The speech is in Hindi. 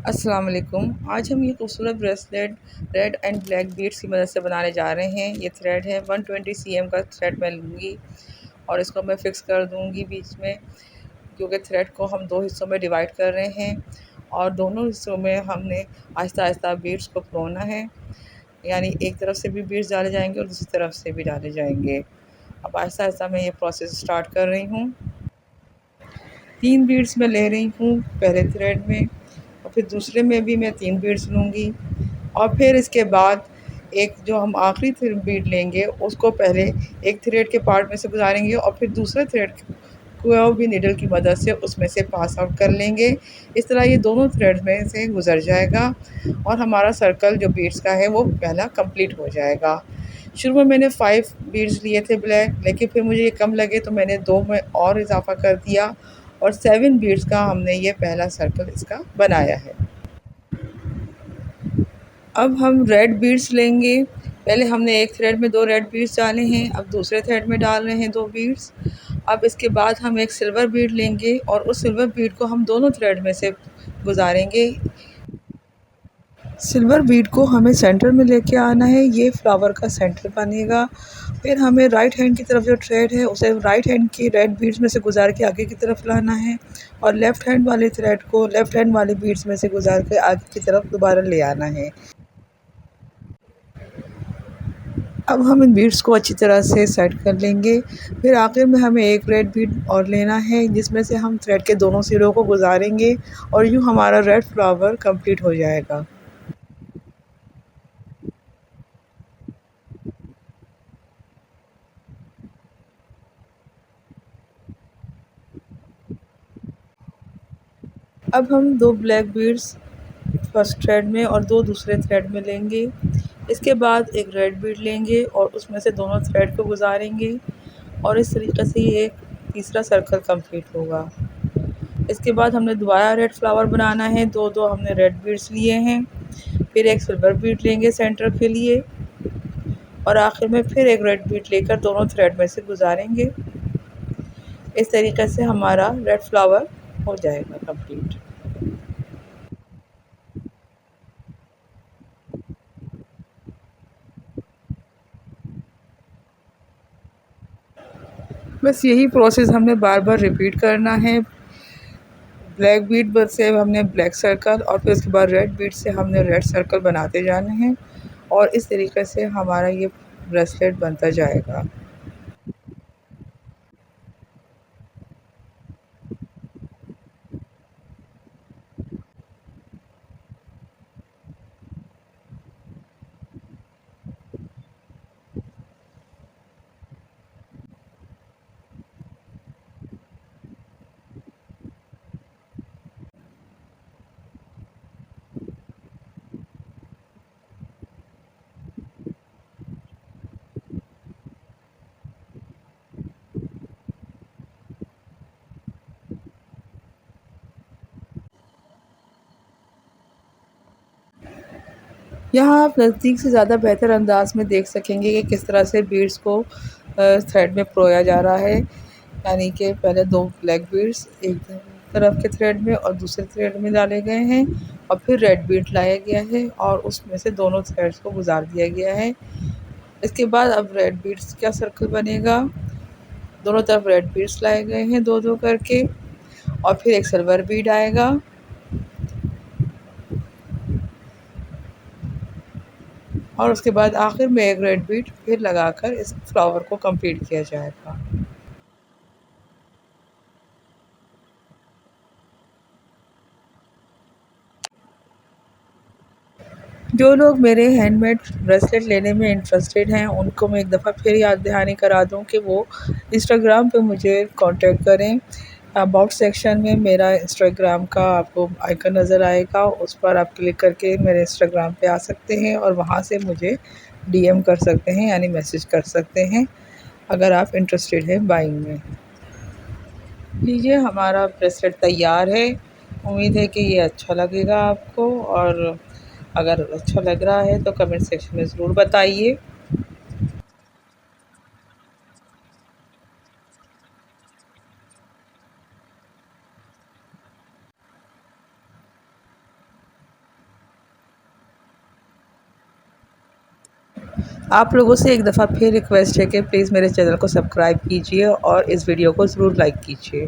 अस्सलाम वालेकुम। आज हम ये खूबसूरत bracelet red and black beads की मदद से बनाने जा रहे हैं। ये थ्रेड है 120 cm का थ्रेड मैं लूँगी और इसको मैं फ़िक्स कर दूँगी बीच में, क्योंकि थ्रेड को हम दो हिस्सों में डिवाइड कर रहे हैं और दोनों हिस्सों में हमने आहिस्ता आहिस्ता बीड्स को परोना है। यानी एक तरफ से भी बीड्स डाले जाएंगे और दूसरी तरफ से भी डाले जाएंगे। अब आहिस्ता आहिस्ता मैं ये प्रोसेस स्टार्ट कर रही हूँ। 3 बीड्स मैं ले रही हूँ पहले थ्रेड में और फिर दूसरे में भी मैं 3 बीड्स लूँगी और फिर इसके बाद एक जो हम आखिरी बीड लेंगे उसको पहले एक थ्रेड के पार्ट में से गुजारेंगे और फिर दूसरे थ्रेड को भी नीडल की मदद से उसमें से पास आउट कर लेंगे। इस तरह ये दोनों थ्रेड में से गुजर जाएगा और हमारा सर्कल जो बीड्स का है वो पहला कंप्लीट हो जाएगा। शुरू में मैंने 5 बीड्स लिए थे ब्लैक, लेकिन फिर मुझे ये कम लगे तो मैंने 2 में और इजाफ़ा कर दिया और 7 बीड्स का हमने ये पहला सर्कल इसका बनाया है। अब हम रेड बीड्स लेंगे। पहले हमने एक थ्रेड में 2 रेड बीड्स डाले हैं, अब दूसरे थ्रेड में डाल रहे हैं 2 बीड्स। अब इसके बाद हम एक सिल्वर बीड लेंगे और उस सिल्वर बीड को हम दोनों थ्रेड में से गुजारेंगे। सिल्वर बीड को हमें सेंटर में लेके आना है, ये फ्लावर का सेंटर बनेगा। फिर हमें राइट हैंड की तरफ जो थ्रेड है उसे राइट हैंड की रेड बीड्स में से गुजार के आगे की तरफ लाना है और लेफ़्ट हैंड वाले थ्रेड को लेफ़्ट हैंड वाले बीड्स में से गुजार के आगे की तरफ दोबारा ले आना है। अब हम इन बीड्स को अच्छी तरह से सेट कर लेंगे। फिर आखिर में हमें एक रेड बीड और लेना है जिसमें से हम थ्रेड के दोनों सिरों को गुजारेंगे और यूँ हमारा रेड फ्लावर कंप्लीट हो जाएगा। अब हम 2 ब्लैक बीड्स फर्स्ट थ्रेड में और 2 दूसरे थ्रेड में लेंगे। इसके बाद एक रेड बीड लेंगे और उसमें से दोनों थ्रेड को गुजारेंगे और इस तरीके से ये एक तीसरा सर्कल कंप्लीट होगा। इसके बाद हमने दोबारा रेड फ्लावर बनाना है, 2-2 हमने रेड बीड्स लिए हैं। फिर एक सिल्वर बीड लेंगे सेंटर के लिए और आखिर में फिर एक रेड बीड लेकर दोनों थ्रेड में से गुजारेंगे। इस तरीके से हमारा रेड फ्लावर हो जाएगा कंप्लीट। बस यही प्रोसेस हमने बार बार रिपीट करना है। ब्लैक बीड से हमने ब्लैक सर्कल और फिर उसके बाद रेड बीड से हमने रेड सर्कल बनाते जाने हैं और इस तरीके से हमारा ये ब्रेसलेट बनता जाएगा। यहाँ आप नज़दीक से ज़्यादा बेहतर अंदाज में देख सकेंगे कि किस तरह से बीड्स को थ्रेड में परोया जा रहा है। यानी कि पहले 2 ब्लैक बीड्स एक तरफ के थ्रेड में और दूसरे थ्रेड में डाले गए हैं और फिर रेड बीड लाया गया है और उसमें से दोनों थ्रेड्स को गुजार दिया गया है। इसके बाद अब रेड बीड्स का सर्कल बनेगा। दोनों तरफ रेड बीड्स लाए गए हैं 2-2 करके और फिर एक सिल्वर बीड आएगा और उसके बाद आखिर में एक रेड बीड फिर लगाकर इस फ्लावर को कंप्लीट किया जाएगा। जो लोग मेरे हैंडमेड ब्रेसलेट लेने में इंटरेस्टेड हैं उनको मैं एक दफ़ा फिर याद दहानी करा दूँ कि वो इंस्टाग्राम पे मुझे कांटेक्ट करें। अबाउट सेक्शन में मेरा इंस्टाग्राम का आपको आइकन नज़र आएगा, उस पर आप क्लिक करके मेरे इंस्टाग्राम पे आ सकते हैं और वहाँ से मुझे डीएम कर सकते हैं यानी मैसेज कर सकते हैं अगर आप इंटरेस्टेड हैं बाइंग में। लीजिए हमारा ब्रेसलेट तैयार है। उम्मीद है कि ये अच्छा लगेगा आपको और अगर अच्छा लग रहा है तो कमेंट सेक्शन में ज़रूर बताइए। आप लोगों से एक दफ़ा फिर रिक्वेस्ट है कि प्लीज़ मेरे चैनल को सब्सक्राइब कीजिए और इस वीडियो को ज़रूर लाइक कीजिए।